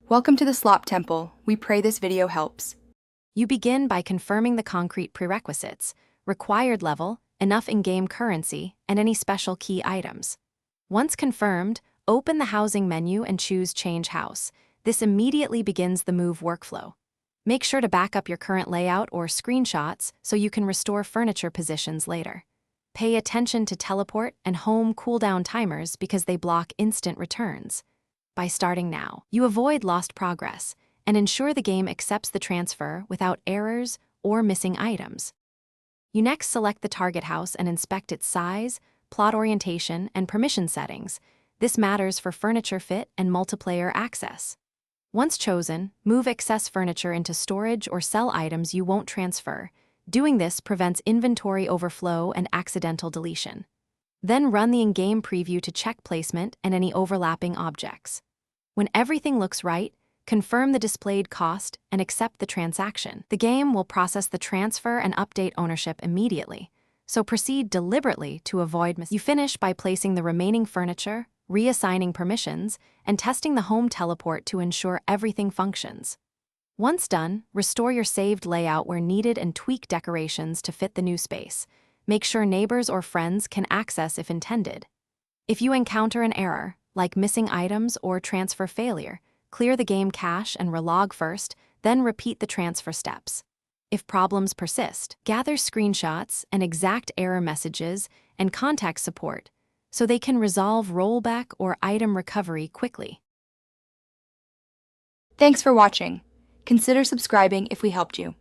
Welcome to the Slop Temple. We pray this video helps. You begin by confirming the concrete prerequisites, required level, enough in-game currency, and any special key items. Once confirmed, open the housing menu and choose Change House. This immediately begins the move workflow. Make sure to back up your current layout or screenshots so you can restore furniture positions later. Pay attention to teleport and home cooldown timers because they block instant returns. By starting now, you avoid lost progress and ensure the game accepts the transfer without errors or missing items. You next select the target house and inspect its size, plot orientation, and permission settings. This matters for furniture fit and multiplayer access. Once chosen, move excess furniture into storage or sell items you won't transfer. Doing this prevents inventory overflow and accidental deletion. Then run the in-game preview to check placement and any overlapping objects. When everything looks right, confirm the displayed cost and accept the transaction. The game will process the transfer and update ownership immediately, so proceed deliberately to avoid mistakes. You finish by placing the remaining furniture, reassigning permissions, and testing the home teleport to ensure everything functions. Once done, restore your saved layout where needed and tweak decorations to fit the new space. Make sure neighbors or friends can access if intended. If you encounter an error, like missing items or transfer failure, clear the game cache and relog first, then repeat the transfer steps. If problems persist, gather screenshots and exact error messages and contact support so they can resolve rollback or item recovery quickly. Thanks for watching. Consider subscribing if we helped you.